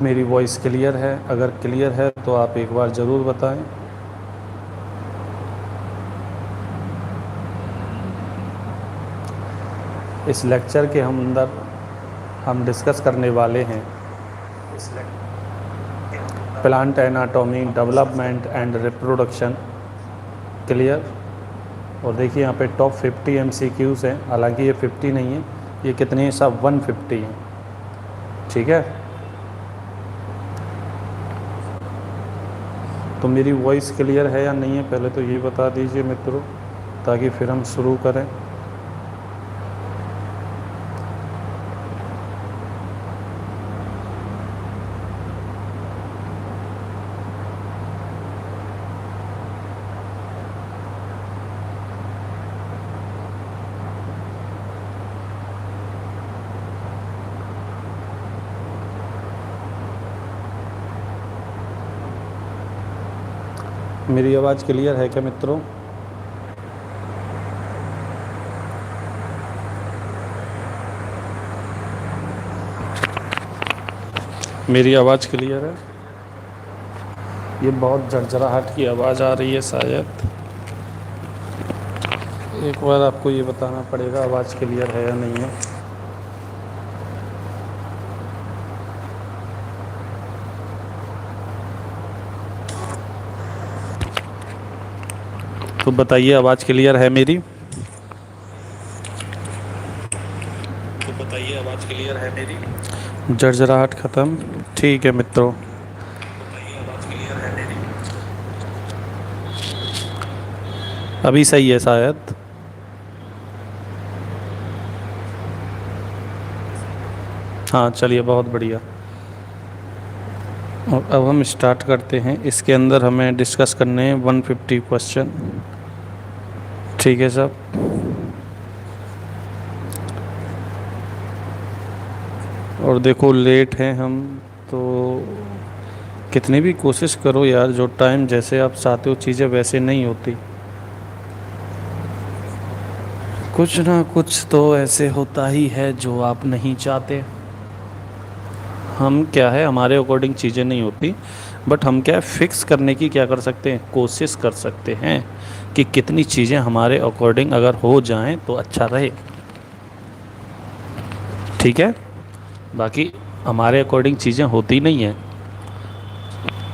मेरी voice clear है? अगर क्लियर है तो आप एक बार ज़रूर बताएं। इस लेक्चर के अंदर हम डिस्कस करने वाले हैं plant anatomy, development and reproduction. Clear? और देखिए यहाँ पे टॉप 50 MCQs हैं। हालांकि ये 50 नहीं है, ये कितने हैं? सब 150 हैं। ठीक है, तो मेरी वॉइस क्लियर है या नहीं है पहले तो ये बता दीजिए मित्रों, ताकि फिर हम शुरू करें। मेरी आवाज़ क्लियर है क्या मित्रों? मेरी आवाज़ क्लियर है? ये बहुत झरझराहट की आवाज़ आ रही है शायद। एक बार आपको ये बताना पड़ेगा आवाज़ क्लियर है या नहीं है। तो बताइए आवाज़ क्लियर है मेरी? तो बताइए आवाज़ क्लियर है मेरी? झरझराहट ख़त्म? ठीक है मित्रों, बताइए आवाज़ क्लियर है मेरी? अभी सही है शायद। हाँ चलिए, बहुत बढ़िया। और अब हम स्टार्ट करते हैं। इसके अंदर हमें डिस्कस करने हैं 150 क्वेश्चन। ठीक है साहब। और देखो लेट हैं हम तो कितनी भी कोशिश करो यार, जो टाइम जैसे आप चाहते हो चीज़ें वैसे नहीं होती। कुछ ना कुछ तो ऐसे होता ही है जो आप नहीं चाहते। हम क्या है, हमारे अकॉर्डिंग चीज़ें नहीं होती, बट हम क्या है फिक्स करने की क्या कर सकते हैं, कोशिश कर सकते हैं कि कितनी चीज़ें हमारे अकॉर्डिंग अगर हो जाएं तो अच्छा रहे। ठीक है, बाकी हमारे अकॉर्डिंग चीज़ें होती नहीं हैं,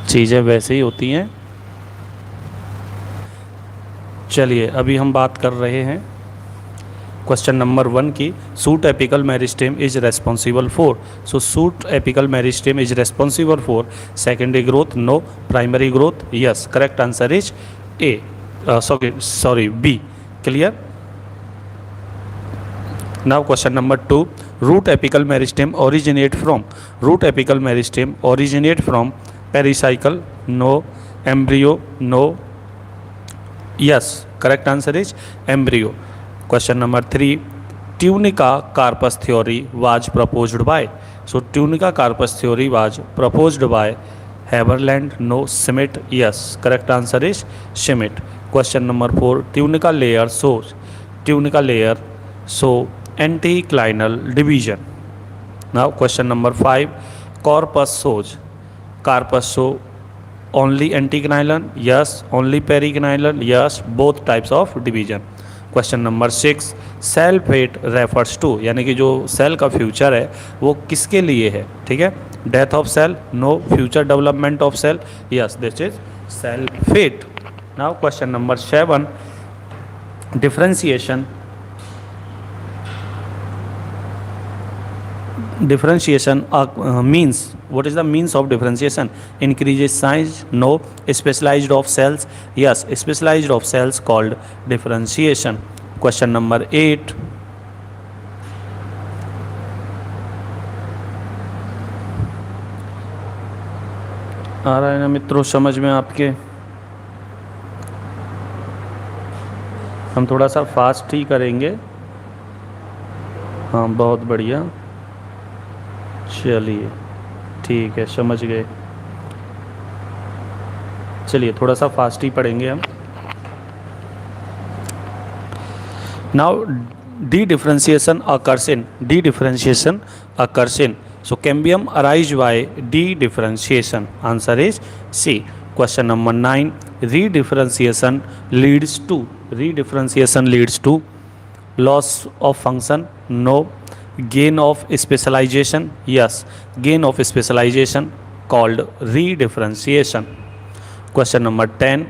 चीज़ें वैसे ही होती हैं। चलिए अभी हम बात कर रहे हैं क्वेश्चन नंबर 1 की। Shoot apical meristem is responsible for. So shoot apical meristem is responsible for secondary growth, no. Primary growth, yes. Correct answer is A, sorry B. Clear? Now question number 2, root apical meristem originate from. Root apical meristem originate from pericycle, no. Embryo, no. Yes, correct answer is embryo. Question number 3, Tunica carpus theory was proposed by. So Tunica carpus theory was proposed by Haberland, no. Schmidt, yes. Correct answer is Schmidt. Question number 4, Tunica layer shows. Tunica layer show anticlinal division. Now question number 5, corpus shows. Corpus show only anticlinal, yes. Only periclinal, yes. Both types of division. Question number 6, cell fate refers to, यानी कि जो cell का future है वो किसके लिए है? ठीक है, death of cell, no. Future development of cell, yes, this is cell fate. Now question number 7, differentiation means, what is the means of differentiation? Increases size, no. Specialized of cells, yes. Specialized of cells called differentiation. Question number 8, आ रहा है ना मित्रों समझ में आपके? हम थोड़ा सा फास्ट ही करेंगे। हाँ बहुत बढ़िया, चलिए ठीक है, समझ गए। चलिए थोड़ा सा फास्ट ही पढ़ेंगे हम। Now D differentiation occurs in So cambium arise by de-differentiation. Answer is C. Question number 9. Redifferentiation leads to loss of function. No. Gain of specialization. Yes. Gain of specialization called redifferentiation. Question number 10.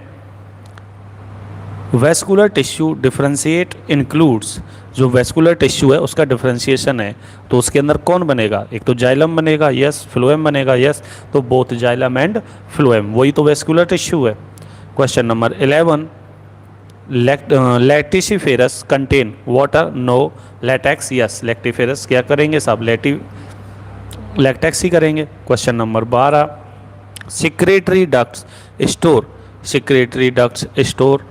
Vascular tissue differentiate includes, जो vascular tissue है उसका differentiation है तो उसके अंदर कौन बनेगा? एक तो जाइलम बनेगा, यस, फ्लोएम बनेगा, यस, तो बोथ जाइलम एंड फ्लोएम, वही तो वेस्कुलर टिश्यू है। Question number 11, laticiferous contain water, no, latex, yes, laticiferous क्या करेंगे साहब? लैक्टेक्स ही करेंगे। Question number 12, secretory ducts store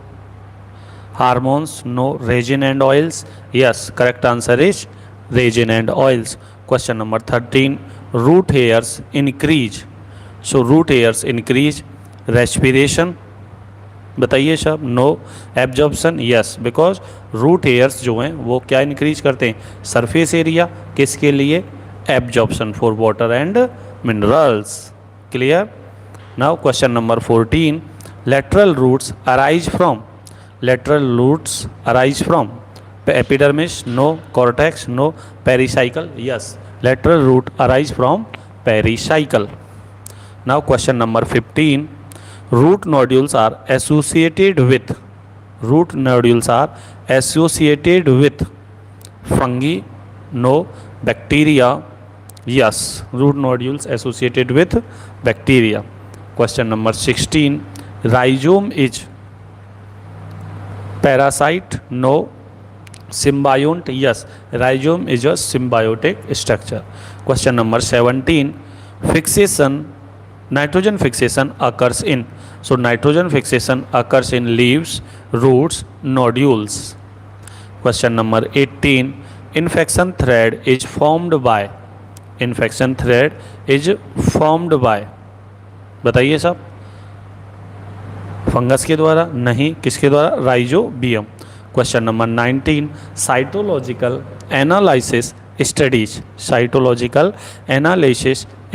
hormones, no, resin and oils, yes, correct answer is resin and oils. Question number 13, root hairs increase, so root hairs increase respiration, बताइए साहब, no, absorption, yes, because root hairs जो हैं वो क्या increase करते हैं? Surface area, किसके लिए? Absorption for water and minerals. Clear? Now question number 14, lateral roots arise from epidermis, no, cortex, no, pericycle, yes, lateral root arise from pericycle. Now question number 15, root nodules are associated with fungi, no, bacteria, yes, root nodules associated with bacteria. Question number 16, rhizome is parasite, no, symbiont, yes, rhizome is a symbiotic structure. Question number 17, nitrogen fixation occurs in, so nitrogen fixation occurs in leaves, roots, nodules. Question number 18, infection thread is formed by, बताइए साहब, fungus के द्वारा? नहीं, किसके द्वारा? Rhizobium. Question number 19, cytological analysis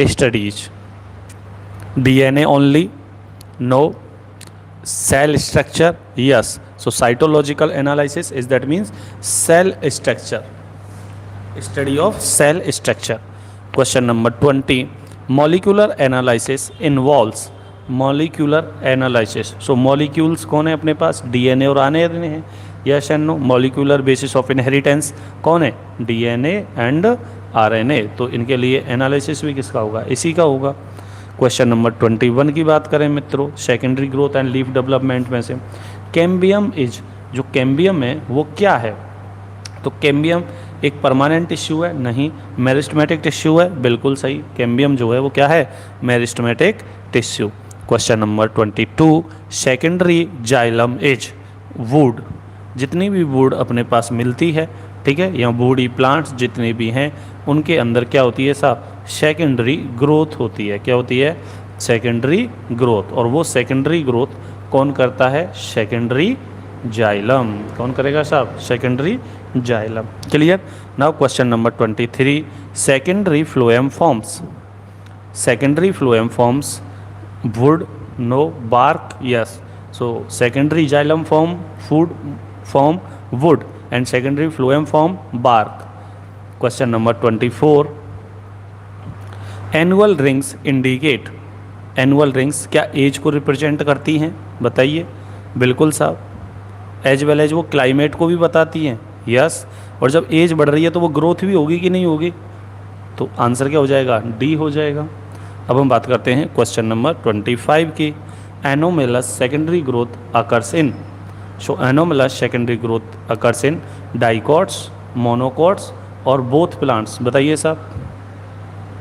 studies, DNA only, no, cell structure, yes, so cytological analysis is that means cell structure, study of cell structure. Question number 20, molecular analysis involves, molecular analysis, so molecules कौन है अपने पास? DNA और RNA हैं, yes and no. Molecular basis of inheritance कौन है? DNA and RNA, तो इनके लिए एनालिसिस भी किसका होगा? इसी का होगा। क्वेश्चन नंबर 21 की बात करें मित्रों, secondary growth and leaf development में से कैम्बियम इज, जो कैम्बियम है वो क्या है? तो कैम्बियम एक परमानेंट टिश्यू है? नहीं। मेरिस्टेमेटिक टिश्यू है? बिल्कुल सही, कैम्बियम जो है वो क्या है? Meristematic tissue. Question number 22, secondary xylem is would, जितनी भी वुड अपने पास मिलती है, ठीक है, या वुडी प्लांट्स जितने भी हैं उनके अंदर क्या होती है साहब? सेकेंडरी ग्रोथ होती है। क्या होती है? Secondary growth. और वो सेकेंडरी ग्रोथ कौन करता है? Secondary xylem. कौन करेगा साहब? Secondary xylem. Clear? Now question number 23, secondary phloem forms wood, no, bark, yes, so secondary xylem form wood and secondary phloem form bark. Question number 24, annual rings क्या as को represent करती हैं? बताइए। बिल्कुल साहब, एज वेल एज वो climate को भी बताती हैं, यस, और जब एज बढ़ रही है तो वो ग्रोथ भी होगी कि नहीं होगी? तो आंसर क्या हो जाएगा? डी हो जाएगा। अब हम बात करते हैं क्वेश्चन नंबर 25 की, anomalous secondary growth occurs in, so anomalous secondary growth occurs in dicots, monocots और बोथ प्लांट्स, बताइए साहब।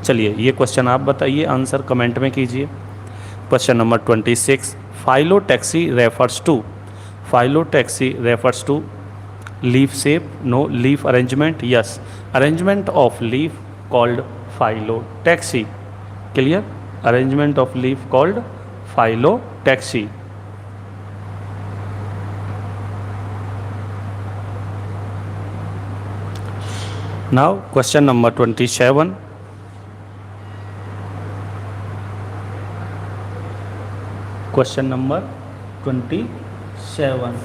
चलिए ये क्वेश्चन आप बताइए, आंसर कमेंट में कीजिए। Question number 26, phyllotaxy refers to leaf shape, no, leaf arrangement, yes, arrangement of leaf called phyllotaxy. Clear? Arrangement of leaf called phyllotaxy. Now question number 27, question number 27,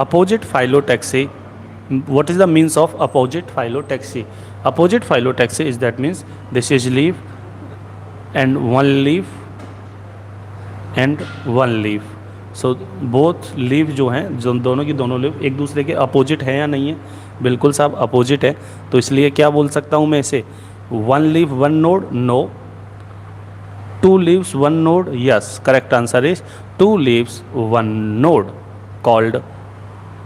opposite phyllotaxy. What is the means of opposite phyllotaxy? Opposite phyllotaxy is that means this is leaf and one leaf and one leaf. So both leaf जो हैं, जो दोनों की दोनों leaf एक दूसरे के opposite है या नहीं है? बिल्कुल साहब अपोजिट है, तो इसलिए क्या बोल सकता हूँ मैं इसे? One leaf one node, no. Two leaves one node, yes. Correct answer is two leaves one node, called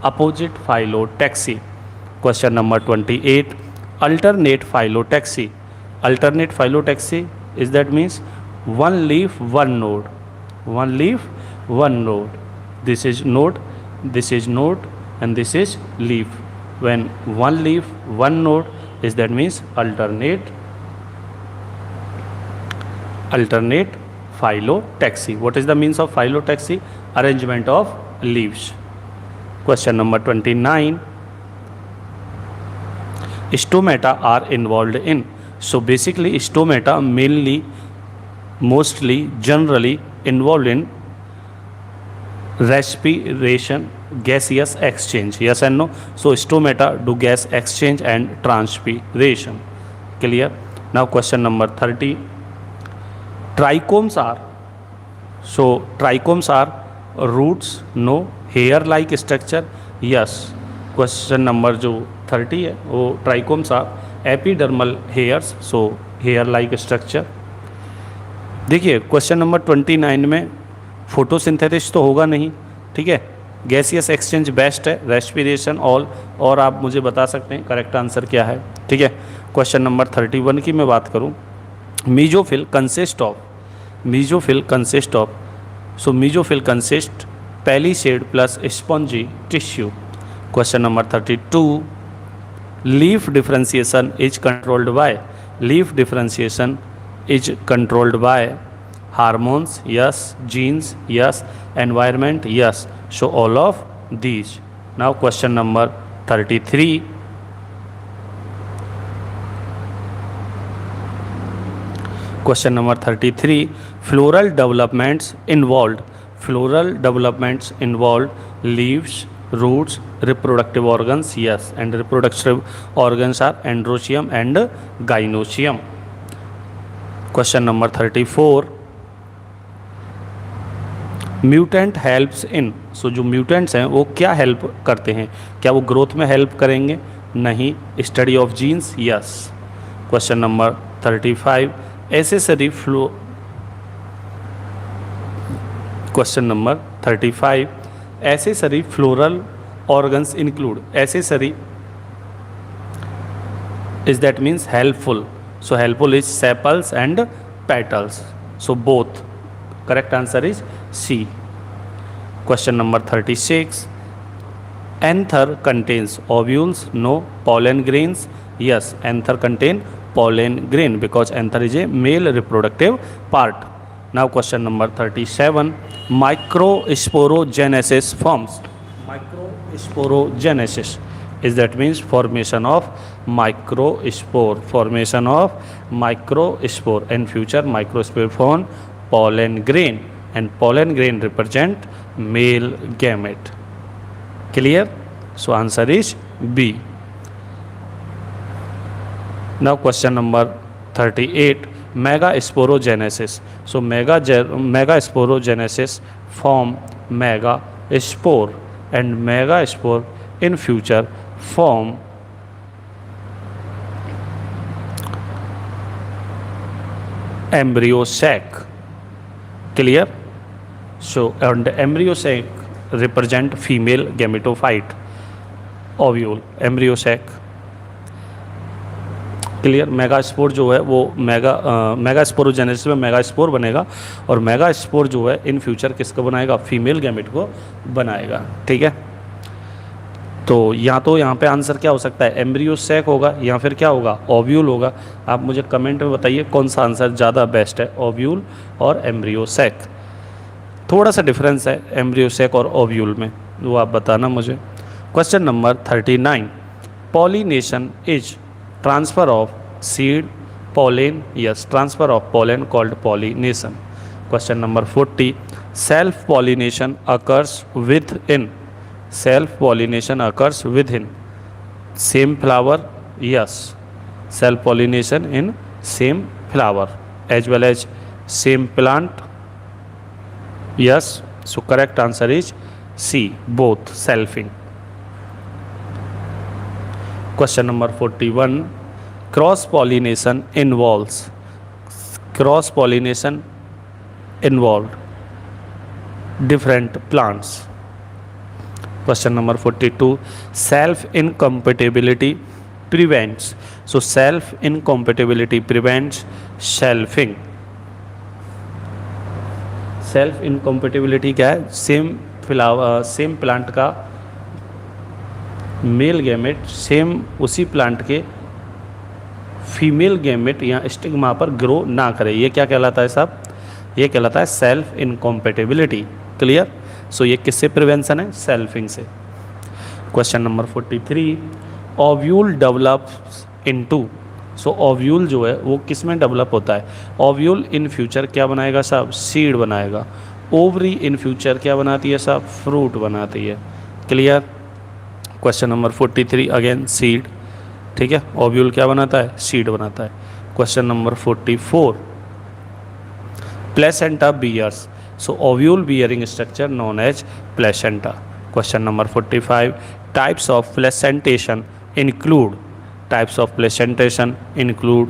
opposite phyllotaxy. Question number 28, alternate phyllotaxy. Alternate phyllotaxy is that means one leaf one node, one leaf one node. This is node, this is node, and this is leaf. When one leaf one node is that means alternate phyllotaxy. What is the means of phyllotaxy? Arrangement of leaves. Question number 29, stomata are involved in. So basically stomata mainly, mostly, generally involved in respiration, gaseous exchange, yes and no. So stomata do gas exchange and transpiration. Clear? Now question number 30, trichomes are, so trichomes are roots, no. Hair like structure, yes. Question number जो 30 है वो trichomes are epidermal hairs, so hair like structure. देखिए question number 29 में photosynthesis तो होगा नहीं, ठीक है. गैसियस एक्सचेंज बेस्ट है, रेस्पिरेशन ऑल, और आप मुझे बता सकते हैं करेक्ट आंसर क्या है, ठीक है. क्वेश्चन नंबर 31 की मैं बात करूँ, mesophyll consist of, mesophyll consist of, so mesophyll consist palisade plus spongy tissue. Question number 32, leaf differentiation is controlled by, leaf differentiation is controlled by hormones, yes. Genes, yes. Environment, yes. So all of these. Now question number 33, question number 33, floral developments involve, floral developments involved leaves, roots, reproductive organs, yes. And reproductive organs are androecium and gynoecium. Question number 34, mutant helps in, so जो mutants हैं वो क्या help करते हैं? क्या वो growth में help करेंगे? नहीं. study of genes, yes. Question number 35, accessory flow. Question number 35, accessory floral organs include, accessory is that means helpful, so helpful is sepals and petals, so both. Correct answer is C. Question number 36, anther contains ovules, no. Pollen grains, yes. Anther contain pollen grain because anther is a male reproductive part. Now question number 37, microsporogenesis forms. Microsporogenesis is that means formation of microspore, formation of microspore. In future microspore form pollen grain, and pollen grain represent male gamete. Clear? So answer is B. Now question number 38, megasporogenesis. So megasporogenesis form megaspore, and megaspore in future form embryo sac. Clear? So and embryo sac represent female gametophyte, ovule, embryo sac. Clear? Megaspore जो है वो megasporogenesis में megaspore बनेगा, और megaspore जो है in future किसको बनाएगा? फीमेल गैमेट को बनाएगा, ठीक है. तो यहाँ पे आंसर क्या हो सकता है? एम्ब्रियो सैक होगा या फिर क्या होगा? ओव्यूल होगा. आप मुझे कमेंट में बताइए कौन सा आंसर ज़्यादा बेस्ट है, ओव्यूल और एम्ब्रियो सैक. थोड़ा सा डिफरेंस है एम्ब्रियो सैक और ओव्यूल में, वो आप बताना मुझे. Question number 39, pollination is transfer of seed, Pollen, yes. Transfer of pollen called pollination. Question number 40. Self-pollination occurs within. Self-pollination occurs within. Same flower, yes. Self-pollination in same flower as well as same plant, yes. So correct answer is C, both selfing. Question number 41. Cross pollination involves different plants. Question number 42. Self incompatibility prevents. So self incompatibility prevents selfing. Self incompatibility क्या है? Same plant का male gamete same उसी plant के female gamete या stigma पर grow ना करे। ये क्या कहलाता है साहब? ये कहलाता है सेल्फ इनकॉम्पेटिबिलिटी। क्लियर? सो ये किससे प्रिवेंशन है? सेल्फिंग से। Question number 43. Ovule develops into. So ovule जो है वो किस में डेवलप होता है? ओव्यूल इन फ्यूचर क्या बनाएगा साहब? सीड बनाएगा। ओवरी इन फ्यूचर क्या बनाती है साहब? फ्रूट बनाती है। Clear? Question number 43 again seed. ठीक है, ओव्यूल क्या बनाता है? सीड बनाता है। Question number 44. Placenta bears. So ovule bearing structure known as placenta. Question number 45. Types of placentation include. Types of placentation include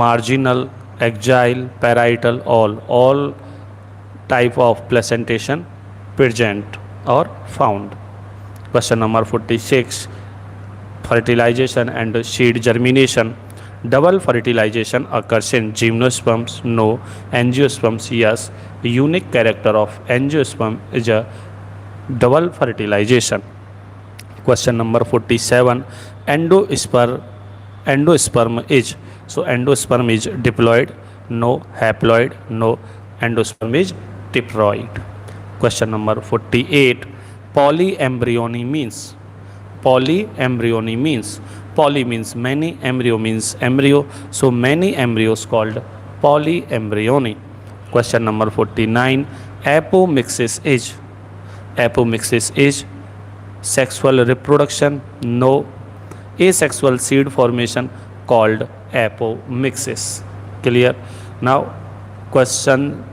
marginal, axial, parietal, all type of placentation present or found. Question number 46. Fertilization and seed germination. Double fertilization occurs in gymnosperms. No. Angiosperms, yes. Unique character of angiosperm is a double fertilization. Question number 47. Endosperm is. So endosperm is diploid. No. Haploid. No. Endosperm is diploid. Question number 48. Polyembryony means. Polyembryony means. Poly means many, embryo means embryo. So many embryos called polyembryony. Question number 49. Apomixis is. Apomixis is sexual reproduction. No. Asexual seed formation called apomixis. Clear? Now question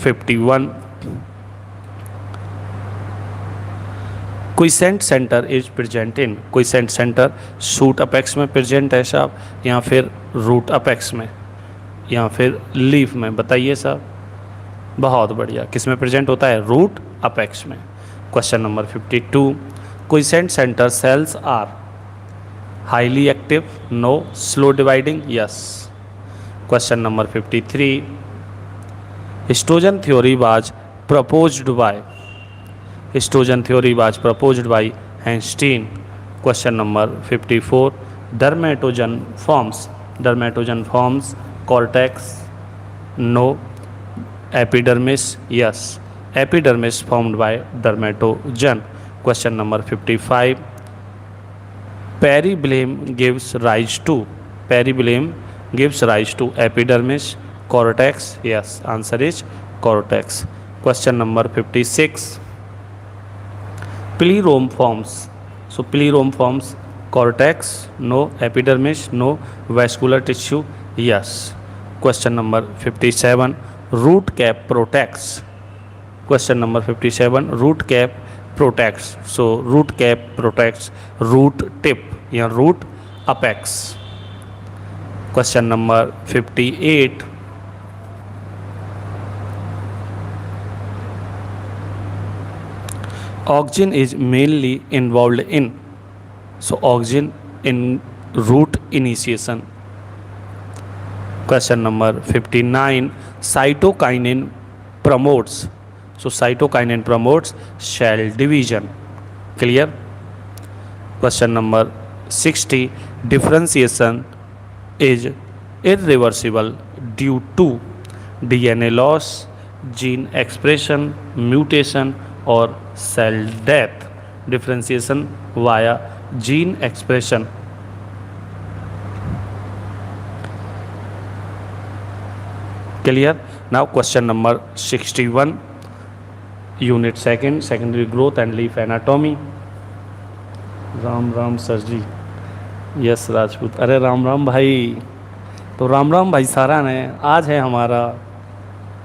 51. Quiescent centre is present in. Quiescent centre shoot apex में present है साहब, या फिर root apex में, या फिर leaf में? बताइए साहब। बहुत बढ़िया, किस में प्रेजेंट होता है? रूट अपेक्स में। Question number 52. Quiescent centre cells are highly active. No. Slow dividing, yes. Question number 53. Histogen theory was proposed by. Histogen theory was proposed by Hanstein. Question number 54. Dermatogen forms. Dermatogen forms cortex. No. Epidermis, yes. Epidermis formed by dermatogen. Question number 55. Peribellum gives rise to. Peribellum gives rise to epidermis, cortex. Yes, answer is cortex. Question number 56. Plerome forms. So plerome forms cortex. No. Epidermis. No. Vascular tissue. Yes. Question number 57. Root cap protects. Question number 57. Root cap protects. So root cap protects root tip या root apex. Question number 58. Auxin is mainly involved in. So auxin in root initiation. Question number 59. Cytokinin promotes. So cytokinin promotes cell division. Clear? Question number 60. Differentiation is irreversible due to DNA loss, gene expression, mutation or cell death. Differentiation via gene expression. Clear? Now question number 61, unit 2nd, secondary growth and leaf anatomy. Ram Ram sir ji. Yes Rajput, अरे राम राम भाई। तो राम राम भाई सारा ने, आज है हमारा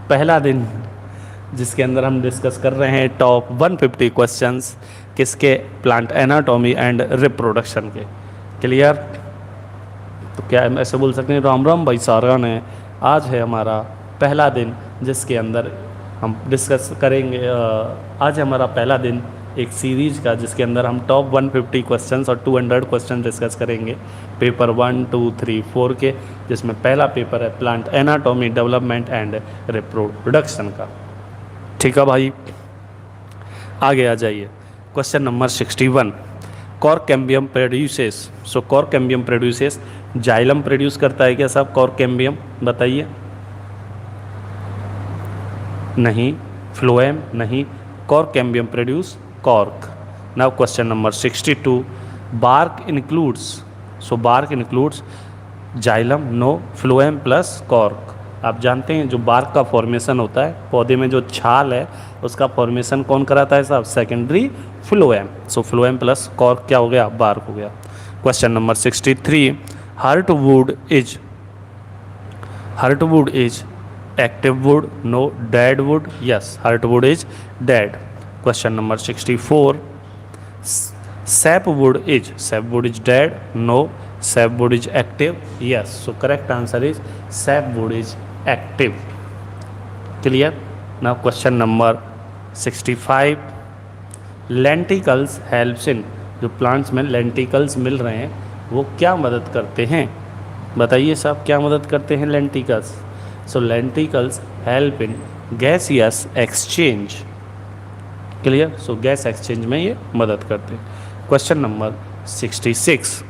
पहला दिन जिसके अंदर हम डिस्कस कर रहे हैं टॉप 150 क्वेश्चंस किसके, प्लांट एनाटॉमी एंड रिप्रोडक्शन के। क्लियर? तो क्या हम ऐसे बोल सकते हैं राम राम भाई सारा ने, आज है हमारा पहला दिन जिसके अंदर हम डिस्कस करेंगे। आज है हमारा पहला दिन एक सीरीज़ का जिसके अंदर हम टॉप 150 क्वेश्चंस और 200 क्वेश्चन डिस्कस करेंगे पेपर 1, 2, 3, 4 के, जिसमें पहला पेपर है plant anatomy development and reproduction का। ठीक है भाई, आगे आ जाइए। Question number 61, cork cambium produces. So cork cambium produces, xylem produce करता है क्या साहब कॉर्केम्बियम? बताइए। नहीं। फ्लोएम? नहीं। Cork cambium produce cork. Now question number 62, bark includes. So bark includes xylem, no. Phloem plus cork. आप जानते हैं जो बार्क का फॉर्मेशन होता है, पौधे में जो छाल है उसका फॉर्मेशन कौन कराता है साहब? Secondary phloem. So phloem plus cork क्या हो गया? बार्क हो गया। Question number 63, heartwood is active wood, no. Dead wood? Yes, heartwood is dead. Question number 64, sapwood is dead, no. Sapwood is active? Yes. So correct answer is sapwood is active. Clear? Now question number 65, lenticels helps in. जो plants में lenticels मिल रहे हैं वो क्या मदद करते हैं? बताइए साहब, क्या मदद करते हैं lenticels? So lenticels help in gaseous exchange. Clear? So gas exchange में ये मदद करते हैं। Question number 66,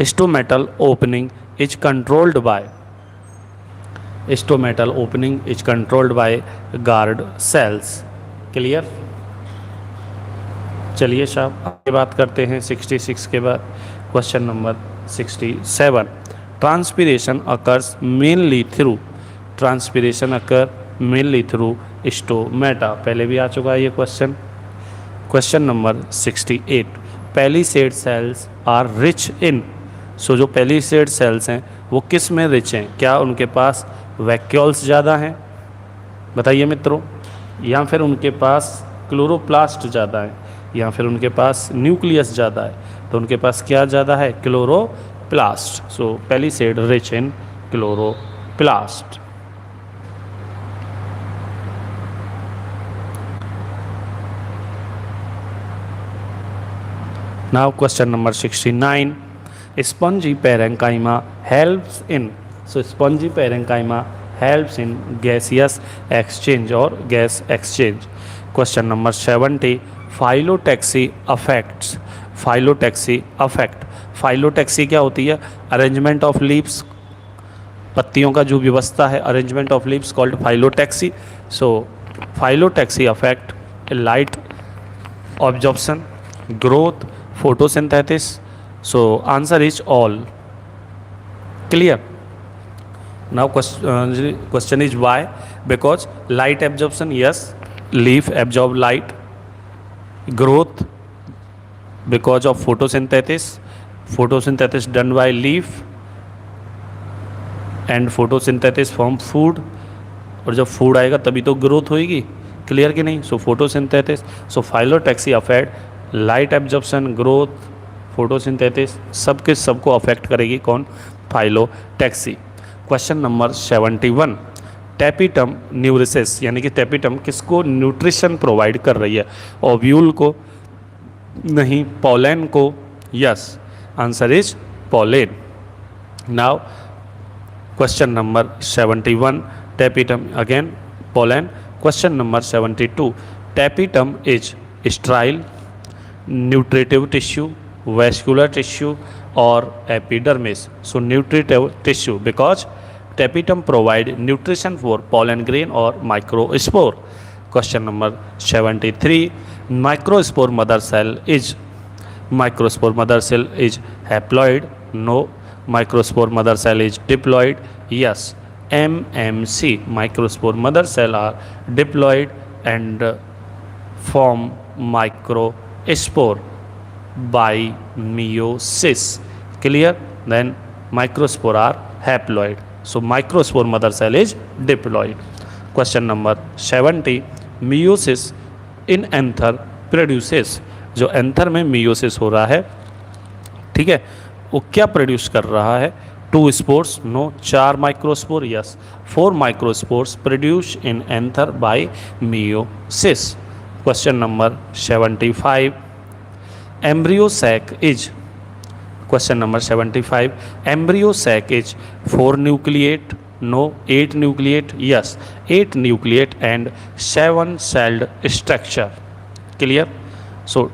stomatal opening is controlled by guard cells. Clear? चलिए साहब आगे बात करते हैं 66 के बाद। Question number 67, transpiration occurs mainly through stomata. पहले भी आ चुका है ये question. Question number 68, palisade cells are rich in. So जो पैलिसेड सेल्स हैं वो किस में रिच हैं? क्या उनके पास वैक्यूल्स ज़्यादा हैं? बताइए मित्रों। या फिर उनके पास क्लोरोप्लास्ट ज़्यादा है, या फिर उनके पास न्यूक्लियस ज़्यादा है? तो उनके पास क्या ज़्यादा है? Chloroplast. So palisade rich in chloroplast. Now question number 69, spongy parenchyma helps in. So spongy parenchyma helps in gaseous exchange or gas exchange. Question number 70, phyllotaxy affects. Phyllotaxy क्या होती है? अरेंजमेंट ऑफ लीव्स, पत्तियों का जो व्यवस्था है, arrangement of leaves called phyllotaxy. So phyllotaxy affect light absorption, growth, photosynthesis. So answer is all. Clear? Now question is why? Because light absorption, yes, leaf absorb light. Growth because of photosynthesis done by leaf, and photosynthesis from food. और जब food आएगा तभी तो growth होएगी। Clear कि नहीं? So photosynthesis. So phyllotaxy affect light absorption, growth, photosynthesis, सबको affect करेगी कौन? Phyllotaxy. Question number 71, tapetum nourishes, यानी कि टेपिटम किसको न्यूट्रिशन प्रोवाइड कर रही है? ओव्यूल को? नहीं। पोलेन को? Yes, answer is pollen. Now question number 71, tapetum again pollen. Question number 72, tapetum is sterile, nutritive tissue, vascular tissue और epidermis? So nutritive tissue because tapetum provide nutrition for pollen grain और microspore. Question number 73, microspore mother cell is haploid, no. Microspore mother cell is diploid, yes. MMC, microspore. Mother cell are diploid and form microspore by meiosis. Clear? Then microspore are haploid. So microspore mother cell is diploid. Question number 70. Meiosis in anther produces. जो anther में meiosis हो रहा है, ठीक है, वो क्या produce कर रहा है? 2 spores, no. 4 microspore, yes. 4 microspores produce in anther by meiosis. Question number 75. Embryo sac is. Question number 75. Embryo sac is 4 nucleate, no. 8 nucleate, yes. 8 nucleate and 7 celled structure. Clear? So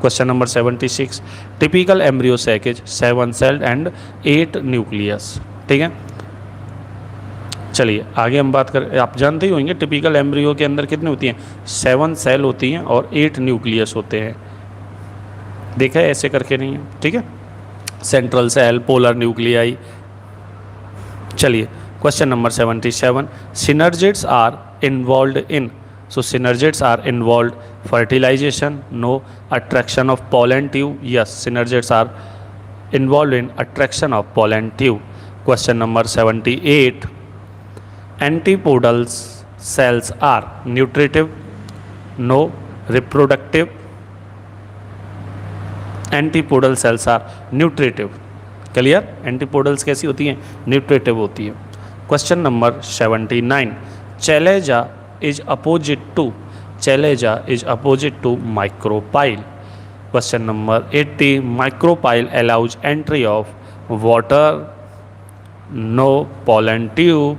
question number 76. Typical embryo sac is 7 celled and 8 nucleus. ठीक है, चलिए आगे हम बात करें. आप जानते ही होंगे टिपिकल एम्ब्रियो के अंदर कितने होती हैं? 7 सेल होती हैं और 8 न्यूक्लियस होते हैं. देखा है, ऐसे करके नहीं है, ठीक है. Central cell, polar nuclei. चलिए question number 77. Synergids are involve in. So synergids are involve fertilization, no. Attraction of pollen tube, yes. Synergids are involve in attraction of pollen tube. Question number 78. Antipodal cells are nutritive, no. Reproductive. Antipodal cells are nutritive. Clear? Antipodals कैसी होती हैं? Nutritive होती है. Question number 79. Chalaza is opposite to. Chalaza is opposite to micropyle. Question number 80. Micropyle allows entry of water, no. Pollen tube,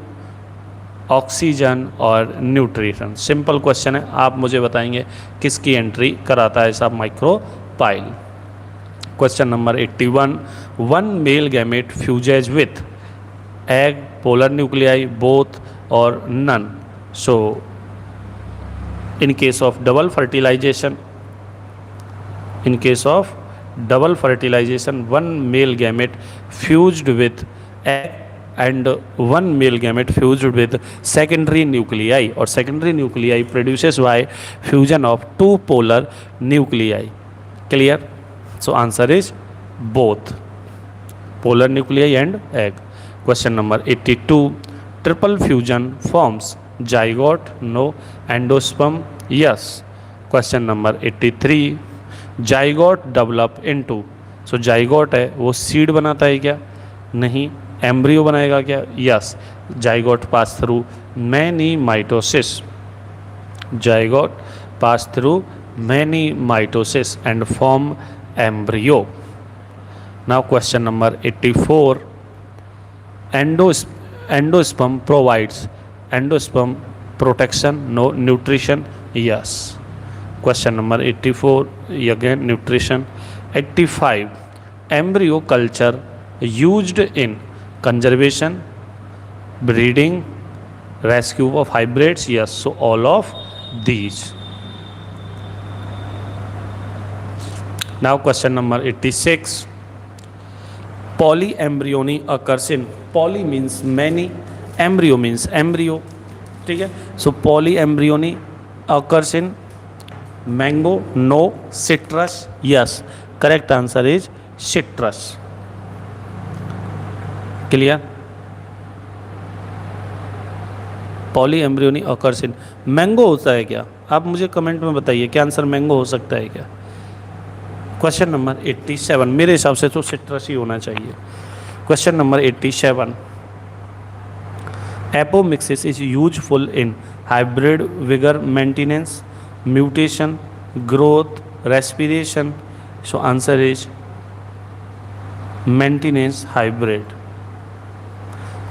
oxygen और nutrition. Simple question है, आप मुझे बताएंगे किसकी एंट्री कराता है सब micropyle. Question number 81. 1 male gamete fuses with egg, polar nuclei, both और none. So in case of double fertilization, in case of double fertilization 1 male gamete fused with egg and 1 male gamete fused with secondary nuclei, or secondary nuclei produces by fusion of 2 polar nuclei. Clear? So answer is both polar nuclei and egg. Question number 82. Triple fusion forms zygote, no. Endosperm, yes. Question number 83. Zygote develop into. So zygote है वो seed बनाता है क्या? नहीं. Embryo बनाएगा क्या? Yes. Zygote pass through many mitosis. Zygote pass through many mitosis and form embryo. Now question number 84. Endosperm provides. Endosperm protection, no. Nutrition, yes. Question number 84 again nutrition. 85. Embryo culture used in conservation, breeding, rescue of hybrids, yes. So all of these. Now question number 86. Polyembryony occurs in. Poly means many, embryo means embryo, ठीक है. So polyembryony occurs in mango, no. Citrus, yes. Correct answer is citrus. Clear? Poly embryony occurs in. Mango होता है क्या? आप मुझे comment में बताइए, क्या आंसर मैंगो हो सकता है क्या? Question number 87. मेरे हिसाब से तो सिट्रस ही होना चाहिए. Question number 87. Apomixis is useful in hybrid vigour maintenance, mutation, growth, respiration. So answer is maintenance hybrid.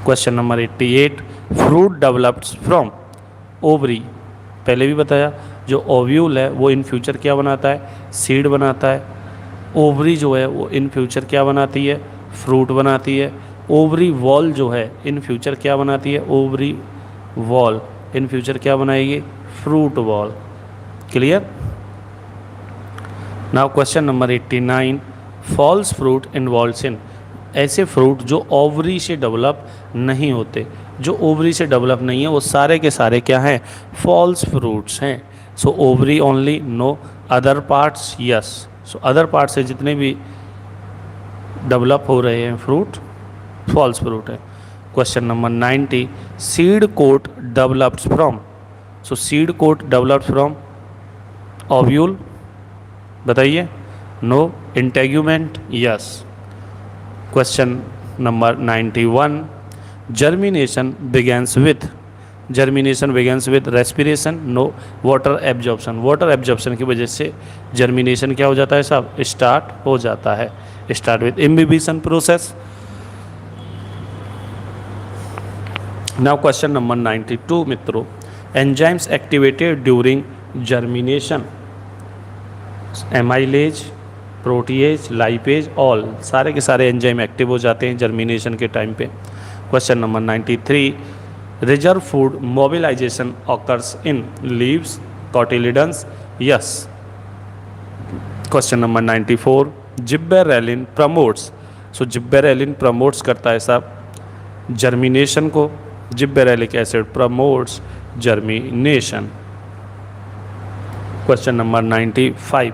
Question number 88. Fruit develops from ovary. पहले भी बताया, जो ओव्यूल है वो इन फ्यूचर क्या बनाता है? सीड बनाता है. ओवरी जो है वो इन फ्यूचर क्या बनाती है? फ्रूट बनाती है. ओवरी वॉल जो है इन फ्यूचर क्या बनाती है? ओवरी वॉल इन फ्यूचर क्या बनाएगी? Fruit wall. Clear? Now question number 89. False fruit involves in. ऐसे फ्रूट जो ओवरी से डेवलप नहीं होते, जो ओवरी से डेवलप नहीं है वो सारे के सारे क्या हैं, फॉल्स फ्रूट्स हैं। So ovary only, no. Other parts yes. So other part से जितने भी डेवलप हो रहे हैं फ्रूट, फॉल्स फ्रूट है। Question number 90, seed coat developed from. So seed coat developed from ovule, बताइए। No. Integument, yes. Question number 91, germination begins with. Germination begins with respiration, no. Water absorption, water absorption की वजह से germination क्या हो जाता है साहब, स्टार्ट हो जाता है। Start with imbibition process. Now question number 92 मित्रों, enzymes activated during germination. Amylase, protease, lipase, all, सारे के सारे एंजाइम एक्टिव हो जाते हैं जर्मिनेशन के टाइम पे। Question number 93, reserve food mobilization occurs in leaves, cotyledons, yes. Question number 94, gibberellin promotes. So gibberellin promotes करता है साहब जर्मिनेशन को। Gibberellic acid promotes germination. Question number 95,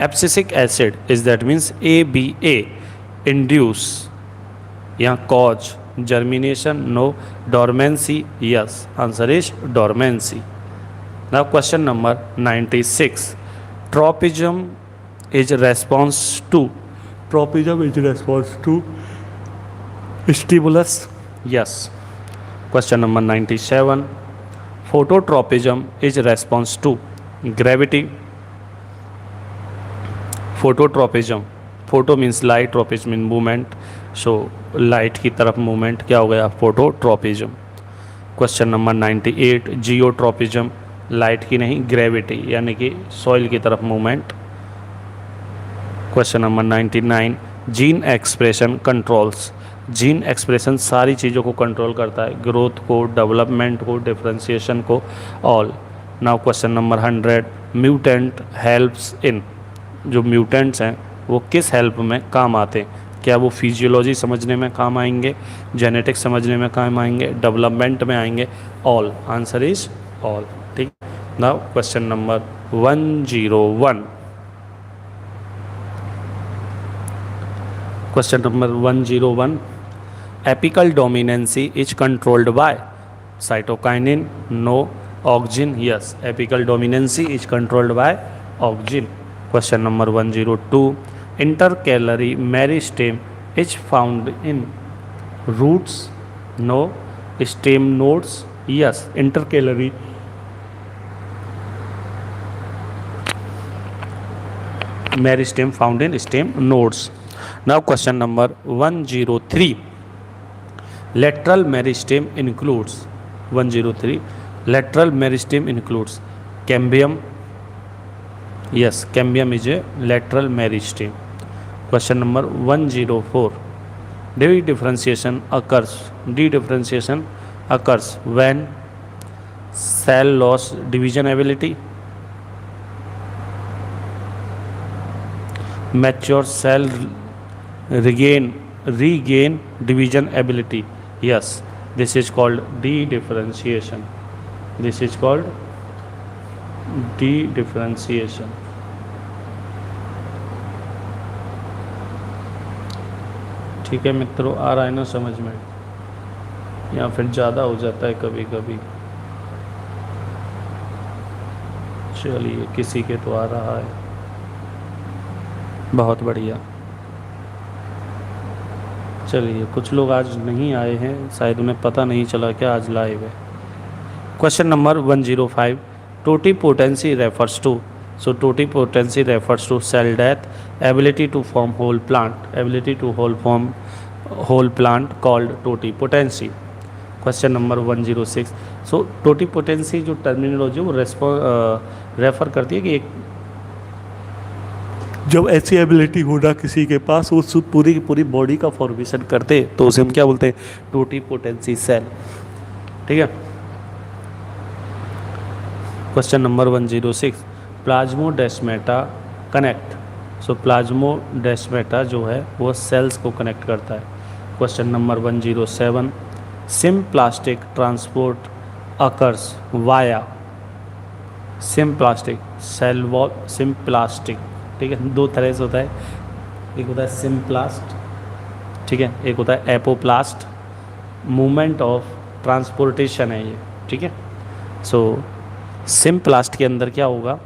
abscisic acid is that means ABA induce, यहाँ cause germination, no. Dormancy, yes. Answer is dormancy. Now question number 96, tropism is response to. Tropism is response to stimulus, yes. Question number 97, phototropism is response to gravity. Phototropism, photo means light, tropism mean movement, so light की तरफ movement क्या हो गया, phototropism. Question number 98, geotropism, light की नहीं gravity यानी कि soil की तरफ movement. Question number 99, gene expression controls. Gene expression सारी चीज़ों को कंट्रोल करता है, ग्रोथ को, डेवलपमेंट को, डिफ्रेंशिएशन को, all. Now question number 100, mutant helps in. जो म्यूटेंट्स हैं वो किस हेल्प में काम आते हैं, क्या वो फिजियोलॉजी समझने में काम आएंगे, जेनेटिक्स समझने में काम आएंगे, डेवलपमेंट में आएंगे, ऑल। आंसर इज ऑल, ठीक। Now question number 101, question number 101, apical dominance is controlled by cytokinin, no. Auxin, yes. Apical dominance is controlled by auxin. Question number 102, intercalary meristem is found in roots, no. Stem nodes, yes. Intercalary meristem found in stem nodes. Now question number 103, lateral meristem includes 103 lateral meristem includes cambium, yes, cambium is a lateral meristem. Question number 104, dedifferentiation occurs when cell loss division ability, mature cell regain division ability, yes. This is called dedifferentiation. This is called dedifferentiation. ठीक है मित्रों, आ रहा है ना समझ में, या फिर ज़्यादा हो जाता है कभी कभी। चलिए, किसी के तो आ रहा है, बहुत बढ़िया। चलिए, कुछ लोग आज नहीं आए हैं, शायद उन्हें पता नहीं चला क्या आज लाइव है। Question number 105, totipotency refers to. So totipotency refers to cell death, ability to form whole plant, ability to form whole plant called totipotency. Question number 106, so totipotency जो टर्मिनोलॉजी वो रेफर करती है कि एक जब ऐसी एबिलिटी होना किसी के पास वो पूरी की पूरी बॉडी का फॉर्मेशन करते तो उसे हम क्या बोलते हैं, टोटिपोटेंसी सेल, ठीक है। Question number 106, plasmodesmata connect. So plasmodesmata जो है वो सेल्स को कनेक्ट करता है। Question number 107, symplastic transport occurs via symplastic cell wall symplastic, ठीक है, दो तरह से होता है, एक होता है सिम्प्लास्ट, ठीक है, एक होता है एपोप्लास्ट, मूवमेंट ऑफ ट्रांसपोर्टेशन है ये, ठीक है। सो सिम्प्लास्ट के अंदर क्या होगा,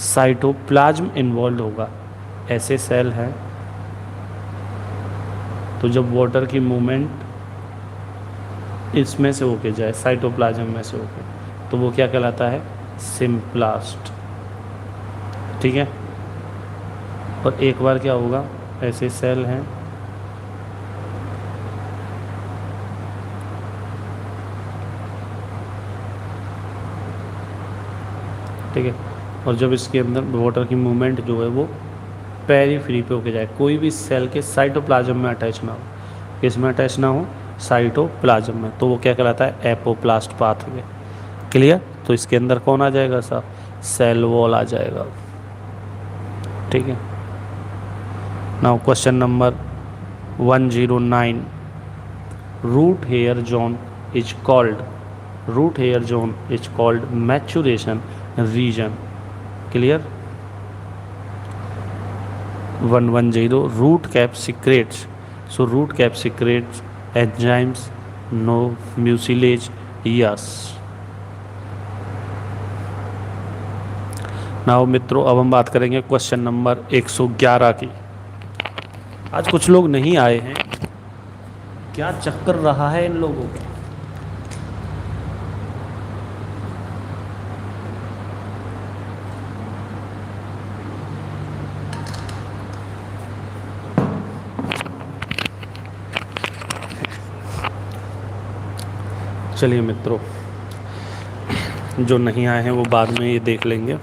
साइटोप्लाज्म इन्वॉल्व होगा, ऐसे सेल हैं तो जब वाटर की मूवमेंट इसमें से होके जाए, साइटोप्लाज्म में से होके, तो वो क्या कहलाता है, सिम्प्लास्ट, ठीक है। और एक बार क्या होगा, ऐसे सेल हैं ठीक है, और जब इसके अंदर वाटर की मूवमेंट जो है वो पेरीफ्री पे होके जाए, कोई भी सेल के साइटोप्लाज्म में अटैच ना हो, किसमें अटैच ना हो, साइटोप्लाज्म में, तो वो क्या कहलाता है, एपोप्लास्ट पाथवे। क्लियर। तो इसके अंदर कौन आ जाएगा साहब, सेल वॉल आ जाएगा, ठीक है। Now question number 109, root hair zone is called maturation region. Clear. 110, root cap secretes, so root cap secretes enzymes, no mucilage, yes। नाउ मित्रों, अब हम बात करेंगे क्वेश्चन नंबर 111 की। आज कुछ लोग नहीं आए हैं, क्या चक्कर रहा है इन लोगों का। चलिए मित्रों, जो नहीं आए हैं वो बाद में ये देख लेंगे।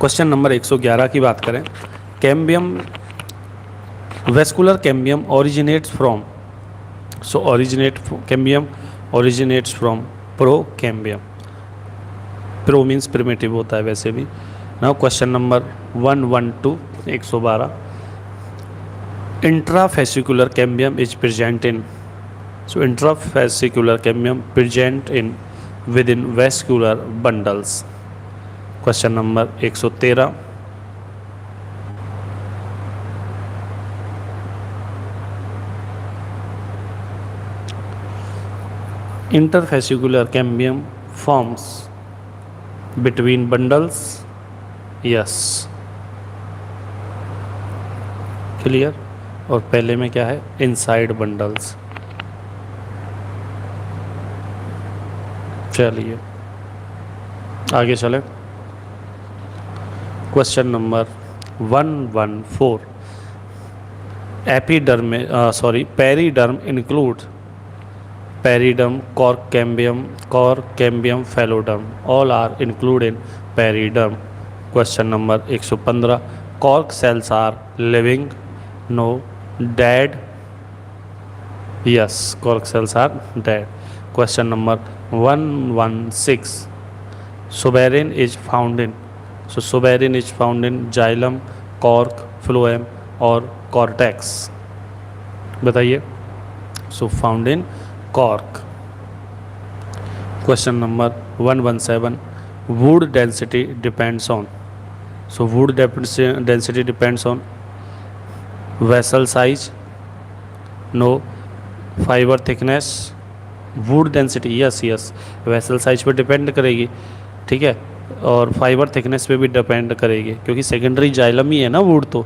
क्वेश्चन नंबर 111 की बात करें, cambium vascular cambium originates from, so cambium originates from procambium. Pro means primitive होता है वैसे भी। Now question number 112, 112, intrafascicular cambium is present in, so intrafascicular cambium present in within vascular bundles। Question number 113, interfascicular cambium forms between bundles, yes। Clear. और पहले में क्या है, inside bundles. चलिए आगे चले। Question number 114, periderm include periderm, cork cambium, phelloderm, all are include in periderm. Question number 115, cork cells are living, no, dead, yes, cork cells are dead. Question number 116, suberin is found in, so suberin is found in xylem, cork, phloem और cortex. बताइए। So found in cork. Question number 117, wood density depends on, so wood density depends on vessel size, no, fibre thickness, would density, yes, vessel size पर depend करेगी, ठीक है, और fibre thickness पे भी depend करेगी, क्योंकि सेकेंडरी जाइलम ही है ना वुड तो।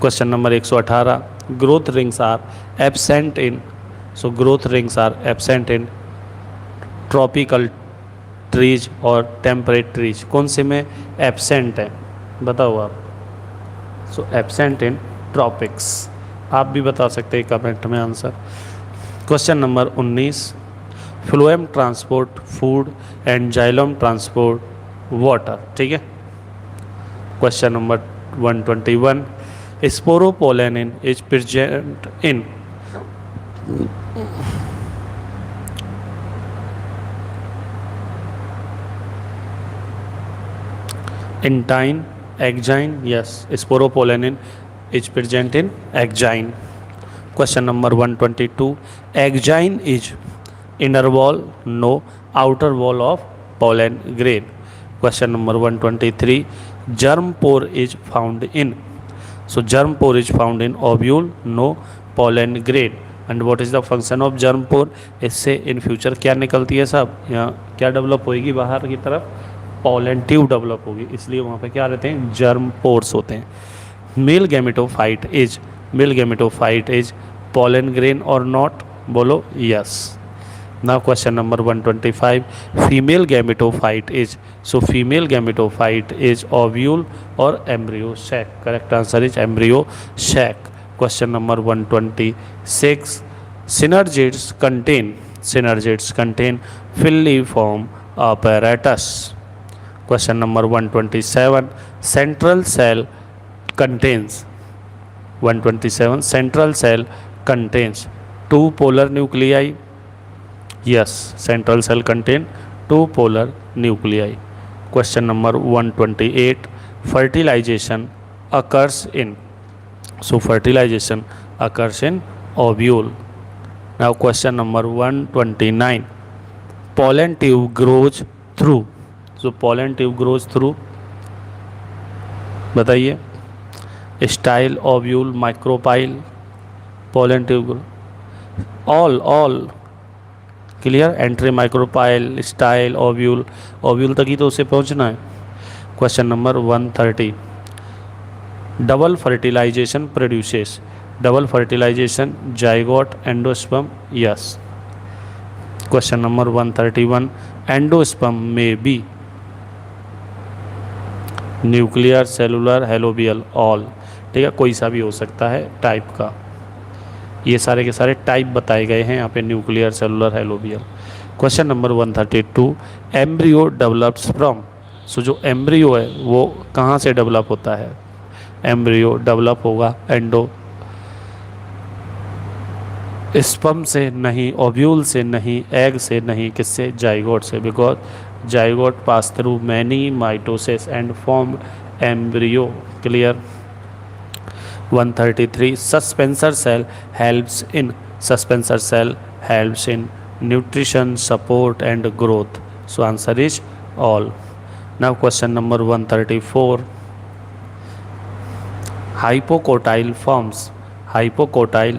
Question number 118, growth rings are absent in, so growth rings are absent in tropical trees और टेम्परेट ट्रीज। कौन से में एब्सेंट है, बताओ आप। So absent in tropics. आप भी बता सकते हैं कमेंट में answer. Question number 19, phloem transport food and xylem transport water, ठीक है। Question number 121, sporopollenin is present in, intine, exine, yes, sporopollenin is present in exine. Question number 122. Exine is inner wall, no. Outer wall of pollen grain. Question number 123. Germ pore is found in. So germ pore is found in ovule, no. Pollen grain. And what is the function of germ pore? इससे in future क्या निकलती है साहब, यहाँ क्या develop होएगी बाहर की तरफ? पॉलन ट्यूब डेवलप होगी, इसलिए वहाँ पे क्या रहते हैं? जर्म पोर्स होते हैं. Male gametophyte is pollen grain or not? बोलो yes. Now question number 125. Female gametophyte is, so female gametophyte is ovule or embryo sac? Correct answer is embryo sac. Question number 126. Synergids contain filiform apparatus. Question number 127. Central cell contains 2 polar nuclei. Yes, central cell contain 2 polar nuclei. Question number 128. Fertilization occurs in, so fertilization occurs in ovule. Now question number 129. Pollen tube grows through, so pollen tube grows through, बताइए. Style, ovule, micropyle, pollen tube, all clear. Entry micropyle, style, ovule तक ही तो उसे पहुंचना है. Question number 130. Double fertilization produces, double fertilization zygote, endosperm? Yes. Question number 131. Endosperm में be nuclear, cellular, helobial, all. ठीक है, कोई सा भी हो सकता है टाइप का. ये सारे के सारे टाइप बताए गए हैं यहाँ पे, nuclear, cellular, helobial. Question number 132. Embryo develops from, so जो एम्ब्रियो है वो कहाँ से डेवलप होता है? एम्ब्रियो डेवलप होगा एंडो स्पर्म से नहीं, ओव्यूल से नहीं, एग से नहीं, किससे? जाइगोट से. Because zygote pass through many mitosis and form embryo. Clear. 133. Suspensor cell helps in nutrition, support and growth. So answer is all. Now question number 134. Hypocotyl forms, hypocotyl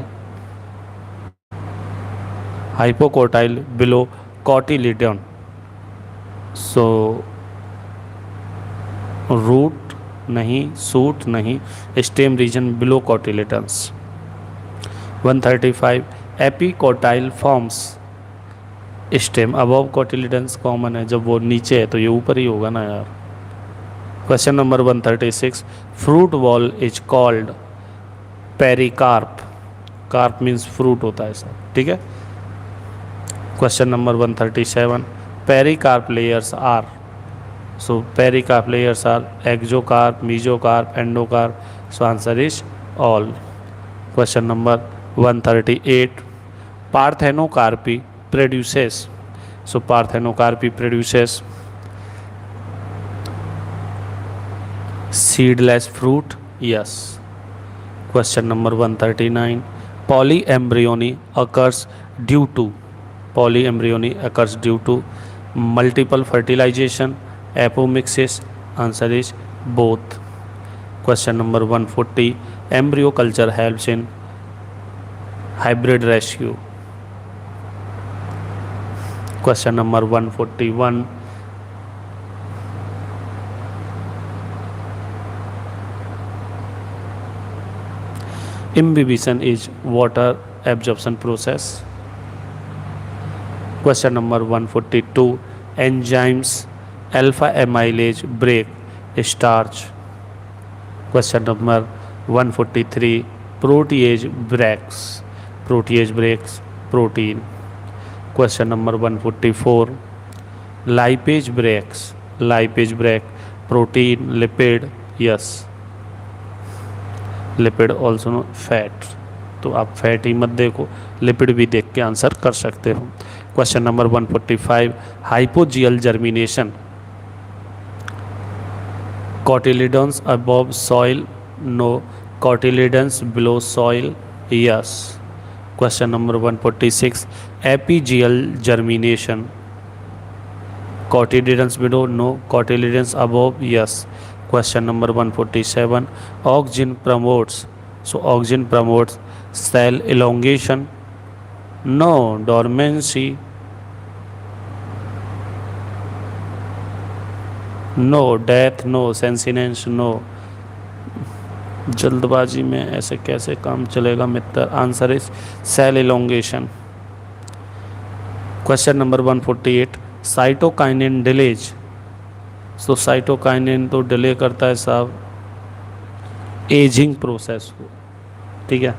below cotyledon. So root नहीं, shoot नहीं, stem region below cotyledons. 135. Epicotyl forms stem above cotyledons. Common है, जब वो नीचे है तो ये ऊपर ही होगा ना यार. Question number 136. Fruit wall is called pericarp. Carp means fruit होता है सर. ठीक है. Question number 137. Pericarp layers are, so pericarp layers are exocarp, mesocarp, endocarp. So answer is all. Question number 138. Parthenocarpy produces, so parthenocarpy produces seedless fruit. Yes. Question number 139. Polyembryony occurs due to, polyembryony occurs due to multiple fertilization, apomixis. Answer is both. Question number 140. Embryo culture helps in hybrid ratio. Question number 141. Imbibition is water absorption process. Question number 142. Enzymes alpha amylase break starch. Question number 143. Protease breaks protein. Question number 144. Lipase break protein, lipid. Yes, lipid also known fat. तो आप fat ही मत देखो, lipid भी देख के answer कर सकते हो. Question number 145. Hypogeal germination, cotyledons above soil, no. Cotyledons below soil, yes. Question number 146, epigeal germination, cotyledons below, no. Cotyledons above, yes. Question number 147, auxin promotes, so auxin promotes cell elongation, no. Dormancy, no. Death, no. Senescence, no. जल्दबाजी में ऐसे कैसे काम चलेगा मित्र? Answer is cell elongation. Question number 148, cytokinin delays, so cytokinin तो delay करता है साहब एजिंग प्रोसेस को, ठीक है।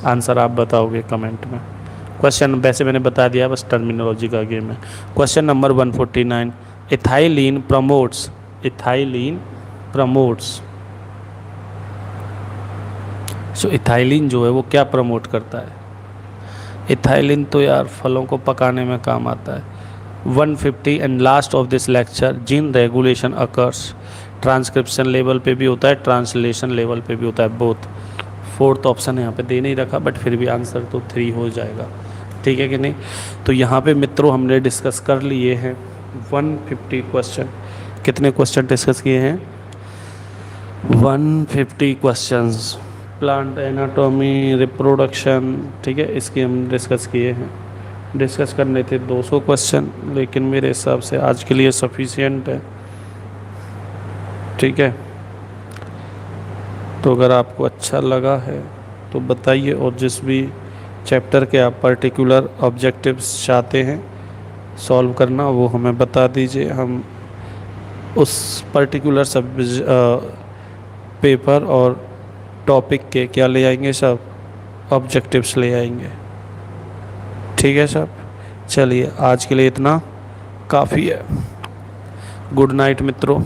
आंसर आप बताओगे कमेंट में। क्वेश्चन वैसे मैंने बता दिया, बस टर्मिनोलॉजी का गेम है। Question number 149, ethylene promotes, ethylene promotes, so ethylene जो है वो क्या प्रमोट करता है? इथाइलिन तो यार फलों को पकाने में काम आता है। 150 and last of this lecture, gene regulation occurs, transcription level पे भी होता है, ट्रांसलेशन लेवल पे भी होता है, बोथ। फोर्थ ऑप्शन यहाँ पे दे नहीं रखा, बट फिर भी आंसर तो 3 हो जाएगा, ठीक है कि नहीं? तो यहाँ पे मित्रों हमने डिस्कस कर लिए हैं 150 क्वेश्चन। कितने क्वेश्चन डिस्कस किए हैं? 150 क्वेश्चंस। प्लांट एनाटॉमी, रिप्रोडक्शन, ठीक है, इसकी हम डिस्कस किए हैं। डिस्कस करने थे 200 क्वेश्चन, लेकिन मेरे हिसाब से आज के लिए सफिशिएंट है, ठीक है। तो अगर आपको अच्छा लगा है तो बताइए, और जिस भी चैप्टर के आप पर्टिकुलर ऑब्जेक्टिव्स चाहते हैं सॉल्व करना वो हमें बता दीजिए। हम उस पर्टिकुलर सब पेपर और टॉपिक के क्या ले आएंगे सब? ऑब्जेक्टिव्स ले आएंगे, ठीक है साहब। चलिए आज के लिए इतना काफ़ी है। गुड नाइट मित्रों।